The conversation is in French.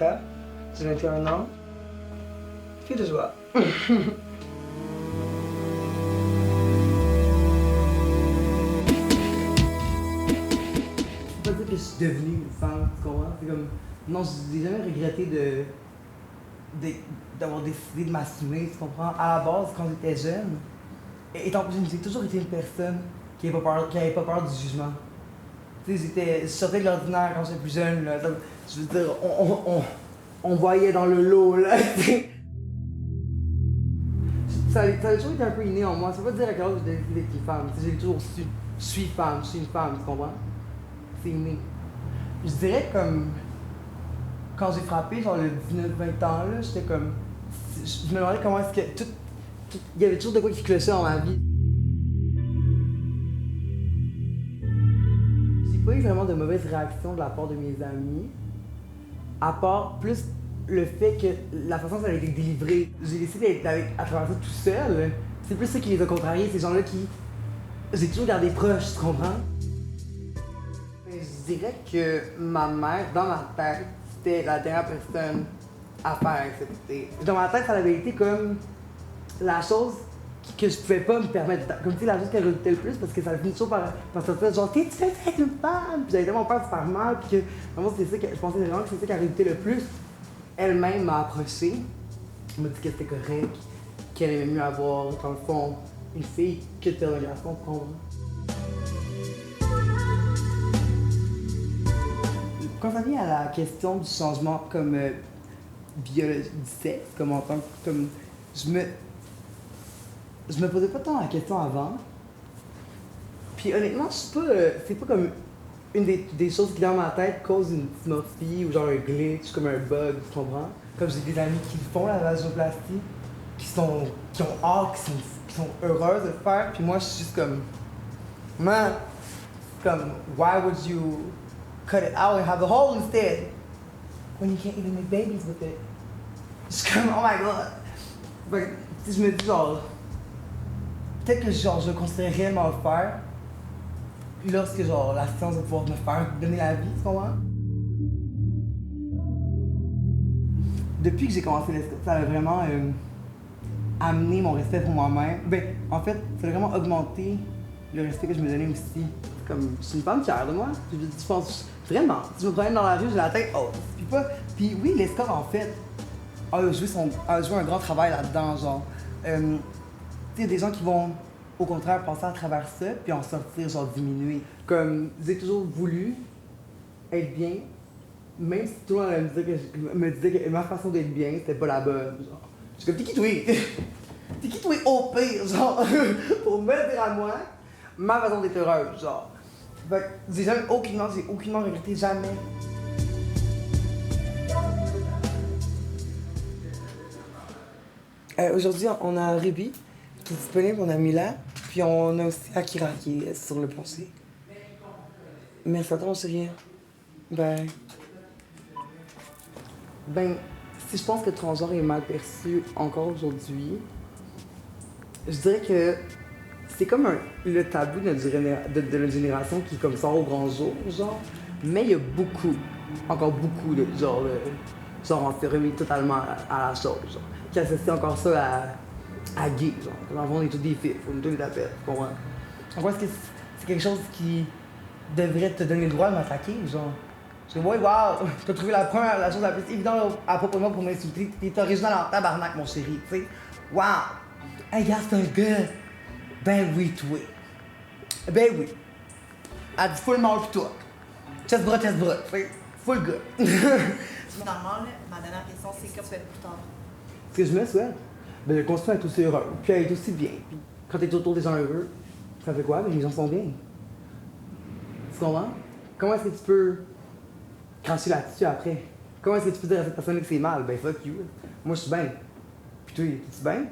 Anita, j'ai 21 ans. Fille de joie. Je peux pas dire que je suis devenue une femme, tu comprends? C'est comme... Non, j'ai jamais regretté d'avoir décidé de m'assumer, tu comprends? À la base, quand j'étais jeune, étant plus jeune, j'ai toujours été une personne qui avait pas peur du jugement. Tu sais, je sortais de l'ordinaire quand j'étais plus jeune, là. Je veux dire, on voyait dans le lot, là. Ça a toujours été un peu inné en moi. Ça veut pas dire à quel âge j'ai décidé d'être une femme. J'ai toujours su, je suis femme, je suis une femme, tu comprends? C'est inné. Je dirais comme, quand j'ai frappé, genre le 19-20 ans, là, j'étais comme, je me demandais comment est-ce que il y avait toujours de quoi qui clochait dans ma vie. J'ai pas eu vraiment de mauvaises réactions de la part de mes amis, à part plus le fait que la façon dont ça a été délivré. J'ai décidé d'être à travers ça tout seul. C'est plus ça qui les a contrariés, ces gens-là qui... J'ai toujours gardé proche, tu comprends? Je dirais que ma mère, dans ma tête, c'était la dernière personne à faire accepter. Dans ma tête, ça avait été comme la chose que je pouvais pas me permettre. Comme tu sais, la chose qu'elle redoutait le plus, parce que ça finit toujours par sortir genre, tu sais, être une femme! Puis j'avais tellement peur de faire mal, puis que vraiment, c'était ça que je pensais vraiment que c'était ça qu'elle redoutait le plus. Elle-même m'a approché, m'a dit que c'était correct, qu'elle aimait mieux avoir, dans le fond, une fille que de faire un garçon, tu comprends? Quand ça vient à la question du changement comme biologique du sexe, comme en tant que... Comme, je me posais pas tant la question avant. Puis honnêtement, je suis pas... c'est pas comme une des choses qui dans ma tête cause une dysmorphie ou genre un glitch, comme un bug, tu comprends? Comme j'ai des amis qui font la vaginoplastie, qui ont hâte, qui sont heureuses de le faire, puis moi je suis juste comme... Man, comme, why would you cut it out and have the hole instead when you can't even make babies with it? Je suis comme, oh my god! Fait que, je me dis genre, peut-être que genre, je considérais réellement le faire lorsque genre, la science va pouvoir me faire donner la vie, tu comprends? Depuis que j'ai commencé l'escalade, ça a vraiment amené mon respect pour moi-même. Ben, en fait, ça a vraiment augmenté le respect que je me donnais aussi. Comme, je suis une femme fière de moi. Je pense vraiment, si je me promène dans la rue, j'ai la tête haute. Puis oui, l'escorte, en fait, a joué un grand travail là-dedans, genre. Tu sais, des gens qui vont, au contraire, passer à travers ça, puis en sortir, genre, diminuer. Comme, j'ai toujours voulu être bien, même si tout le monde me disait que ma façon d'être bien, c'était pas la bonne, genre. Je suis comme, t'es qui toi? T'es qui toi au pire, genre, pour me dire à moi ma façon d'être heureuse, genre. Fait que j'ai aucunement regretté, jamais. Aujourd'hui, on a Ruby qui est disponible, on a Mila, puis on a aussi Akira qui est sur le plancher. Merci à toi, mon chéri. Bye. Ben, si je pense que le transgenre est mal perçu encore aujourd'hui, je dirais que c'est comme le tabou de notre génération qui comme sort au grand jour, genre. Mais il y a encore beaucoup de genre on s'est remis totalement à la chose, genre. Qui associe encore ça à gay, genre. Dans le fond, on est tous des filles, on est tous des tapettes, tu comprends? Donc, est-ce que c'est quelque chose qui devrait te donner le droit de m'attaquer, genre? Je dis, ouais, wow, t'as trouvé la chose la plus évidente à propos de moi pour m'insulter. T'es original en tabarnak, mon chéri, tu sais. Wow! Hey, gars, c'est un gars. Ben oui, toi. Ben oui. Elle dit full mâle pis toi. Chest-bras, tu sais. Full gars. Finalement, là, ma dernière question, c'est que tu fais plus tard. Ce que je me souhaite, ben le construire être aussi heureux, puis être aussi bien. Puis quand t'es autour des gens heureux, ça fait quoi? Ben les gens sont bien. Tu comprends? Comment est-ce que tu peux cracher là-dessus après? Comment est-ce que tu peux dire à cette personne que c'est mal? Ben fuck you. Moi je suis bien. Puis toi, es-tu bien?